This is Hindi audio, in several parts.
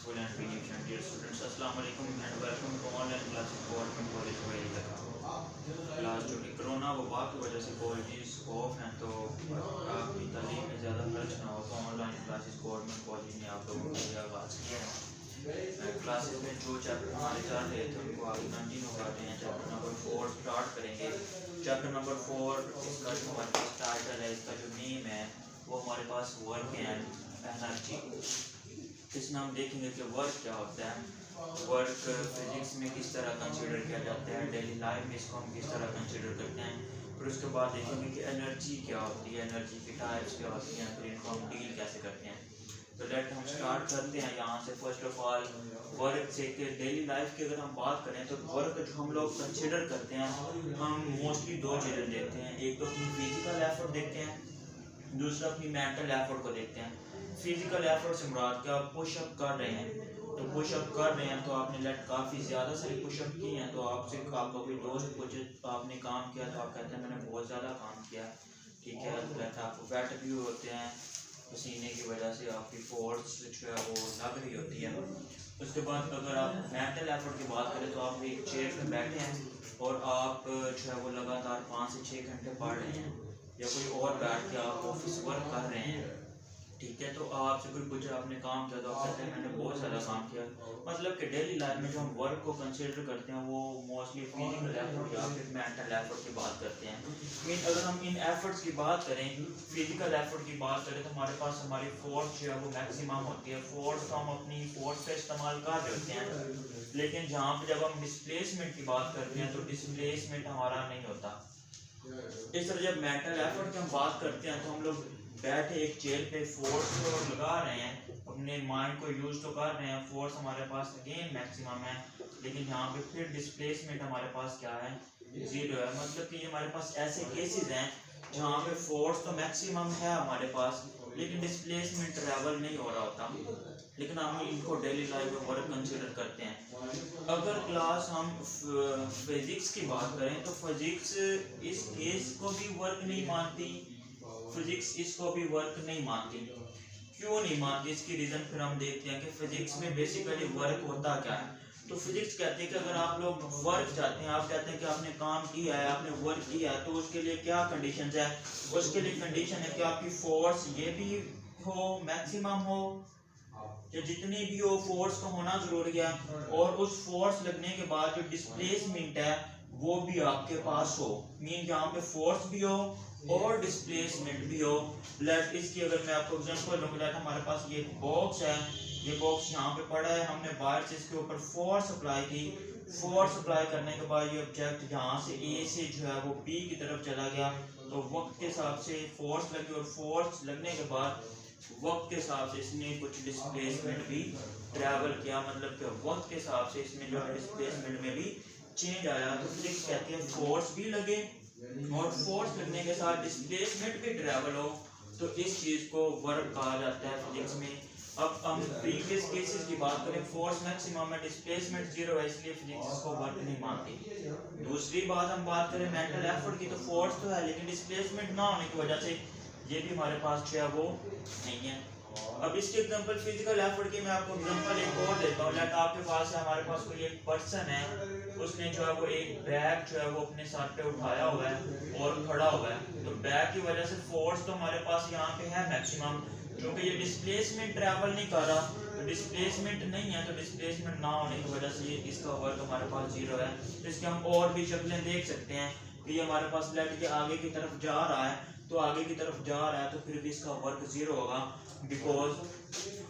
full and beneficial. Dear students, Assalamu alaikum and welcome to online classes government college Wailika. Class जो कि कोरोना वबा की वजह से कॉलेजेस ऑफ हैं तो आपकी तालीम में ज़्यादा खर्च ना हो तो ऑनलाइन क्लासेस गवर्नमेंट कॉलेज ने आप लोगों के लिए आगाज़ किया है। क्लासेस में जो चैप्टर हमारे चल रहे थे उनको आगे कंटिन्यू करते हैं। चैप्टर नंबर 4 स्टार्ट करेंगे। चैप्टर नंबर 4 इसका जो हमारे पास टाइटल है, इसका जो नेम है वो हमारे पास वर्क एंड एनर्जी। इसमें हम देखेंगे कि वर्क क्या होता है, वर्क फिजिक्स में किस तरह कंसीडर किया जाता है, डेली लाइफ में इसको हम किस तरह कंसीडर करते हैं। फिर उसके बाद देखेंगे कि एनर्जी क्या होती है, एनर्जी की टाइप्स क्या होती हैं, फिर इनको हम डील कैसे करते हैं। तो लेट हम स्टार्ट करते हैं यहाँ से। फर्स्ट ऑफ ऑल वर्क से कि डेली लाइफ की अगर हम बात करें तो वर्क जो हम लोग कंसीडर करते हैं हम मोस्टली दो चीज़ें देखते हैं। एक तो अपनी फिजिकल एफर्ट देखते हैं, दूसरा अपनी मेंटल एफर्ट को देखते हैं। फिजिकल एफर्ट से मुराद क्या, पुशअप कर रहे हैं तो पुशअप कर रहे हैं तो आपने लेट काफ़ी ज़्यादा सारे पुशअप किए हैं तो आपसे आपका कोई दोस्त पूछे आपने काम किया तो आप कहते हैं मैंने बहुत ज़्यादा काम किया, ठीक है। तो लेट आपको वेट भी होते हैं पसीने की वजह से, आपकी फोर्स जो है वो लग रही होती है। उसके बाद अगर आप मेंटल एफर्ट की बात करें तो आप एक चेयर पर बैठे हैं और आप जो है वो लगातार 5 से 6 घंटे पढ़ रहे हैं या कोई और बैठ के आप ऑफिस वर्क कर रहे हैं, ठीक है। तो आपसे कोई पूछे आपने काम किया तो आप कहते हैं मैंने बहुत ज़्यादा काम किया। मतलब कि डेली लाइफ में जो हम वर्क को कंसीडर करते हैं वो मोस्टली फिजिकल एफर्ट या फिर मेंटल एफर्ट की बात करते हैं। मीन अगर हम इन एफर्ट्स की बात करें, फिजिकल एफर्ट की बात करें तो हमारे पास हमारी फोर्स जो है वो मैक्सिमम होती है। फोर्स तो हम अपनी फोर्स का इस्तेमाल कर रहे होते हैं, लेकिन जहाँ पर जब हम डिस्प्लेसमेंट की बात करते हैं तो डिस्प्लेसमेंट हमारा नहीं होता। इस तरह जब मेंटल एफर्ट की हम बात करते हैं तो हम लोग बैठे एक चेयर पे फोर्स लगा रहे हैं, अपने माइंड को यूज तो कर रहे हैं, फोर्स हमारे पास अगेन मैक्सिमम है, लेकिन यहाँ पे फिर डिस्प्लेसमेंट हमारे पास क्या है, जीरो है। मतलब कि हमारे पास ऐसे केसेस हैं जहाँ पे फोर्स तो मैक्सिमम है हमारे पास लेकिन डिस्प्लेसमेंट ट्रैवल नहीं हो रहा होता, लेकिन हम इनको डेली लाइफ में वर्क कंसिडर करते हैं। अगर क्लास हम फिजिक्स की बात करें तो फिजिक्स इस केस को भी वर्क नहीं मानती, फिजिक्स इसको भी वर्क नहीं मानती। क्यों नहीं मानती, इसकी रीज़न फिर हम देखते हैं कि फिजिक्स में बेसिकली वर्क होता क्या है। तो फिजिक्स कहते हैं कि अगर आप लोग वर्क चाहते हैं, आप कहते हैं कि आपने काम किया है, आपने वर्क किया है, तो उसके लिए क्या कंडीशंस है, उसके लिए कंडीशन है कि आपकी फोर्स ये भी हो मैक्सिमम हो या जितनी भी हो फोर्स का होना जरूरी है, और उस फोर्स लगने के बाद जो डिस्प्लेसमेंट है वो भी आपके पास हो। मीन यहाँ पे फोर्स भी हो और डिस्प्लेसमेंट भी हो। लेट इसकी अगर मैं आपको एग्जांपल दूंगा, लेट हमारे पास ये बॉक्स है, ये बॉक्स यहाँ पे पड़ा है, हमने बाहर से इसके ऊपर फोर्स अप्लाई की, फोर्स अप्लाई करने के बाद ये ऑब्जेक्ट यहाँ से ए से जो है वो बी की तरफ चला गया, तो वक्त के हिसाब से फोर्स लगी और फोर्स लगने के बाद वक्त के हिसाब से इसने कुछ डिस्प्लेसमेंट भी ट्रैवल किया। मतलब कि वक्त के हिसाब से इसमें जो है डिस्प्लेसमेंट में भी चेंज आया। तो फिजिक्स कहती है फोर्स भी लगे और फोर्स लगने के साथ डिस्प्लेसमेंट भी ट्रैवल हो तो इस चीज़ को वर्क कहा जाता है फिजिक्स में। अब हम प्रीवियस केसेस की बात करें, फोर्स मैक्सिमम है, डिस्प्लेसमेंट जीरो है, इसलिए फिजिक्स इसको वर्क नहीं मानती। दूसरी बात हम बात करें मेंटल एफर्ट की, तो फोर्स तो है लेकिन डिस्प्लेसमेंट ना होने की वजह से ये भी हमारे पास जो है वो नहीं है। अब इसके एग्जांपल फिजिकल एफर्ट की मैं आपको एग्जांपल एक और देता हूँ। लेट आपके पास है, हमारे पास कोई एक पर्सन है, उसने जो है वो एक बैग जो है वो अपने साथ पे उठाया हुआ है और खड़ा हुआ है, तो बैग की वजह से फोर्स तो हमारे पास यहाँ पे है मैक्सिमम, क्योंकि ये डिस्प्लेसमेंट ट्रैवल नहीं कर रहा, तो डिस्प्लेसमेंट नहीं है, तो डिस्प्लेसमेंट ना होने की वजह से इसका वर्क हमारे पास जीरो है। तो इसके हम और भी शक्लें देख सकते हैं कि ये हमारे पास लेट के आगे की तरफ जा रहा है, तो आगे की तरफ जा रहा है तो फिर भी इसका वर्क जीरो होगा, बिकॉज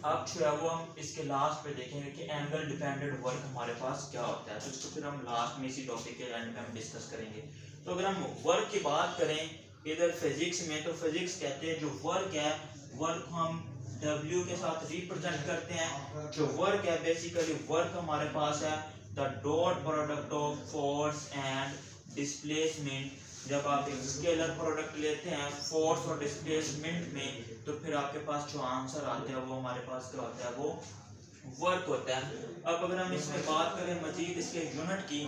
अब जो है वो हम इसके लास्ट पे देखेंगे कि एंगल डिपेंडेंट वर्क हमारे पास क्या होता है, तो इसको फिर हम लास्ट में इसी टॉपिक के एंड में हम डिस्कस करेंगे। तो अगर हम वर्क की बात करें इधर फिजिक्स में, तो फिजिक्स कहते हैं जो वर्क है, वर्क हम W के साथ रिप्रेजेंट करते हैं। जो वर्क है बेसिकली वर्क हमारे पास है the dot product of force and displacement. जब आप एक स्केलर प्रोडक्ट लेते हैं फोर्स और डिस्प्लेसमेंट में, तो फिर आपके पास जो आंसर आते हैं वो हमारे पास क्या होता है, वो वर्क होता है। अब अगर हम इसमें बात करें मजीद इसके यूनिट की,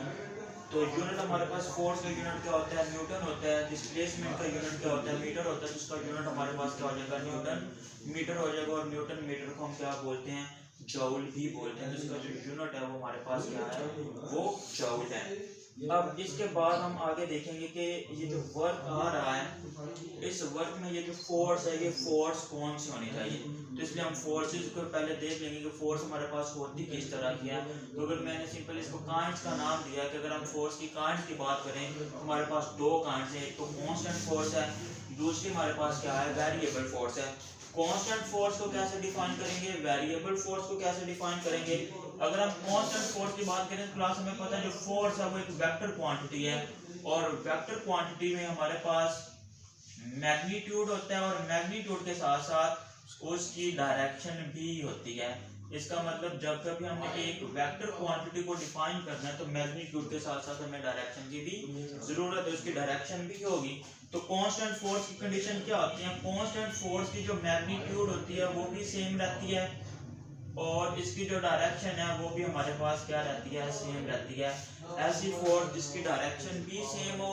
तो यूनिट हमारे पास फोर्स का यूनिट क्या होता है, न्यूटन होता है, डिस्प्लेसमेंट का यूनिट क्या होता है, मीटर होता है, जिसका यूनिट हमारे पास क्या हो जाएगा, न्यूटन मीटर हो जाएगा, और न्यूटन मीटर को हम क्या बोलते हैं, जूल भी बोलते हैं। तो इसका जो यूनिट है वो हमारे पास क्या है, वो जूल है। अब इसके बाद हम आगे देखेंगे कि ये जो वर्क आ रहा है, इस वर्क में ये जो फोर्स है, ये फोर्स कौन सी होनी चाहिए। तो इसलिए हम फोर्सेस को पहले देख लेंगे कि फोर्स हमारे पास होती किस तरह की है। तो अगर मैंने सिंपल इसको काइंड्स का नाम दिया कि अगर हम फोर्स की काइंड्स की बात करें तो हमारे पास दो काइंड्स हैं, एक तो कांस्टेंट फोर्स है, दूसरी हमारे पास क्या है, वेरिएबल फोर्स है। कांस्टेंट फोर्स को कैसे डिफाइन करेंगे, वेरिएबल फोर्स को कैसे डिफाइन करेंगे। अगर हम कांस्टेंट फोर्स की बात करें तो क्लास हमें पता है जो फोर्स है वो एक वेक्टर क्वांटिटी है, और वेक्टर क्वांटिटी में हमारे पास मैग्नीट्यूड होता है, और मैग्नीट्यूड के साथ साथ उसकी डायरेक्शन भी होती है। इसका मतलब जब कभी हमने एक वेक्टर क्वांटिटी को डिफाइन करना है तो मैग्नीट्यूड के साथ साथ हमें डायरेक्शन की भी जरूरत है, उसकी डायरेक्शन भी होगी। तो कांस्टेंट फोर्स की कंडीशन क्या होती है, कांस्टेंट फोर्स की जो मैग्नीट्यूड होती है वो भी सेम रहती है, और इसकी जो डायरेक्शन है वो भी हमारे पास क्या रहती है, सेम रहती है। ऐसी फोर्स जिसकी डायरेक्शन भी सेम हो,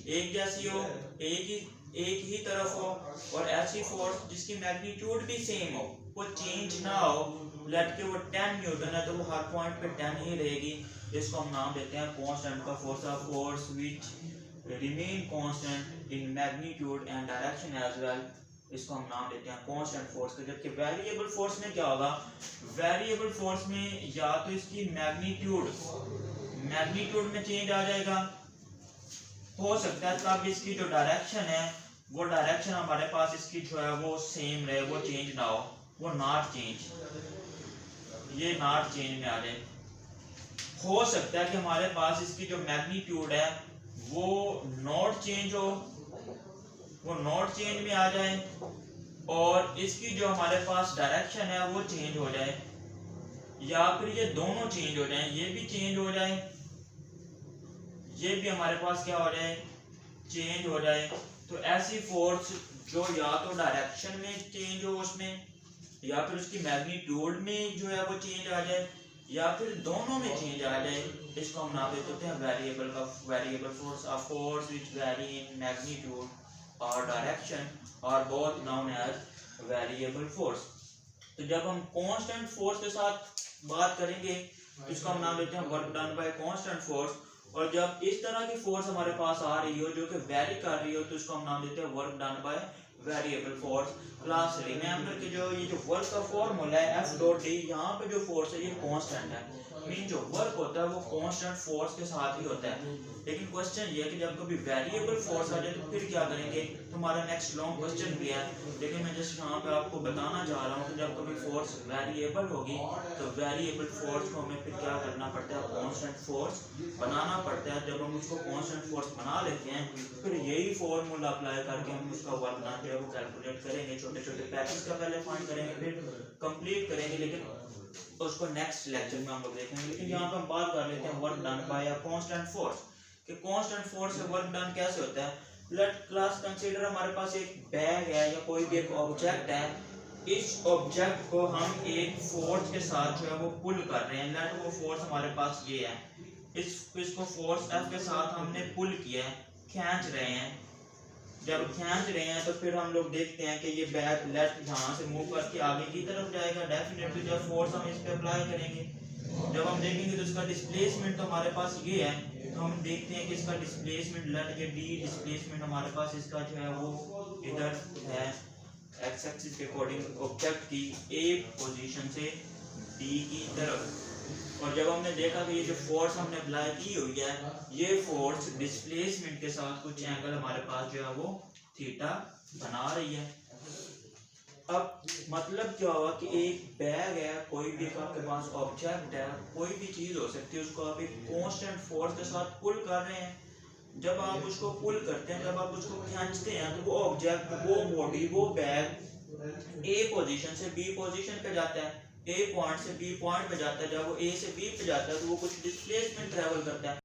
एक जैसी हो, एक ही तरफ हो, और ऐसी फोर्स जिसकी मैग्नीट्यूड भी सेम हो, वो चेंज ना हो। लेट के वो 10 न्यूटन है तो वो हर पॉइंट पे 10 ही रहेगी। इसको हम नाम देते हैं कांस्टेंट का force, of force which remain constant in magnitude and direction as well. इसको हम नाम देते हैं कांस्टेंट फोर्स का। जबकि वेरिएबल फोर्स में क्या होगा, वेरिएबल फोर्स में या तो इसकी मैग्नीट्यूड में चेंज आ जाएगा, हो सकता है तब इसकी जो डायरेक्शन है वो डायरेक्शन हमारे पास इसकी जो है वो सेम रहे, वो चेंज ना हो, वो नॉट चेंज, ये नॉट चेंज में आ जाए। हो सकता है कि हमारे पास इसकी जो मैग्नीट्यूड है वो नॉट चेंज हो, वो नॉट चेंज में आ जाए, और इसकी जो हमारे पास डायरेक्शन है वो चेंज हो जाए, या फिर ये दोनों चेंज हो जाए, ये भी चेंज हो जाए, ये भी हमारे पास क्या हो जाए, चेंज हो जाए। तो ऐसी फोर्स जो या तो डायरेक्शन में चेंज हो उसमें, या फिर उसकी मैग्नीट्यूड में जो है वो चेंज आ जाए, या फिर दोनों में चेंज आ जाए, इसको हम नाम देते हैं वेरिएबल का variable force. A force which vary in magnitude और direction are both known as variable force. तो जब हम कांस्टेंट फोर्स के साथ बात करेंगे तो इसको हम नाम देते हैं work done by constant force. और जब इस तरह की फोर्स हमारे पास आ रही हो जो कि वेरी कर रही हो तो इसको हम नाम देते हैं work done by variable force. Class remember कि जो ये जो वर्क का फॉर्मूला है एफ डॉट डी, यहाँ पे जो फोर्स है ये कांस्टेंट है, मीन जो वर्क होता है वो कांस्टेंट फोर्स के साथ ही होता है। लेकिन क्वेश्चन ये है कि जब कभी वेरिएबल फोर्स आ जाए तो फिर क्या करेंगे, तो हमारा नेक्स्ट लॉन्ग क्वेश्चन भी है, लेकिन मैं जस्ट यहाँ पे आपको बताना चाह रहा हूँ कि जब कभी फोर्स वेरिएबल होगी तो वेरिएबल फोर्स को हमें फिर क्या करना पड़ता है, कांस्टेंट फोर्स बनाना पड़ता है। जब हम उसको कांस्टेंट फोर्स बना लेते हैं फिर यही फॉर्मूला अप्लाई करके हम उसका वर्क डन जो है वो कैलकुलेट करेंगे, छोटे छोटे पैकेज का पहले फाइंड करेंगे फिर कंप्लीट करेंगे, लेकिन उसको नेक्स्ट लेक्चर में हम लोग देखेंगे। लेकिन यहाँ पे हम बात कर लेते हैं work done by a constant force, कि कांस्टेंट फोर्स से वर्क डन कैसे होता है। लेट क्लास कंसीडर हमारे पास एक बैग है या कोई भी एक ऑब्जेक्ट है, इस ऑब्जेक्ट को हम एक फोर्स के साथ जो है वो पुल कर रहे हैं। लेट वो फोर्स हमारे पास ये है, इसको फोर्स एफ के साथ हमने पुल किया है, खींच रहे हैं। जब खींच रहे हैं तो फिर हम लोग देखते हैं कि ये बैग लेफ्ट यहाँ से मूव करके आगे की तरफ जाएगा। डेफिनेटली जब फोर्स हम इस पे अप्लाई करेंगे, जब हम देखेंगे तो इसका डिस्प्लेसमेंट तो हमारे पास ये है, तो हम देखते हैं कि इसका डिस्प्लेसमेंट लेट ये डी डिस्प्लेसमेंट हमारे पास इसका जो है वो इधर है एक्स एक्सिस के अकॉर्डिंग ऑब्जेक्ट की ए पोजीशन से डी की तरफ। और जब हमने देखा कि ये जो फोर्स हमने अप्लाई की हुई है ये फोर्स डिस्प्लेसमेंट के साथ कुछ एंगल हमारे पास जो है वो थीटा बना रही है। अब मतलब क्या हुआ कि एक बैग है, कोई भी आपके पास ऑब्जेक्ट है, कोई भी चीज हो सकती है, उसको आप एक कांस्टेंट फोर्स के साथ पुल कर रहे हैं। जब आप उसको पुल करते हैं, जब आप उसको खींचते हैं तो वो ऑब्जेक्ट, वो बॉडी, वो बैग ए पोजीशन से बी पोजीशन पे जाता है, ए पॉइंट से बी पॉइंट पे जाता है। जब वो ए से बी पे जाता है तो वो कुछ डिस्प्लेसमेंट ट्रेवल करता है।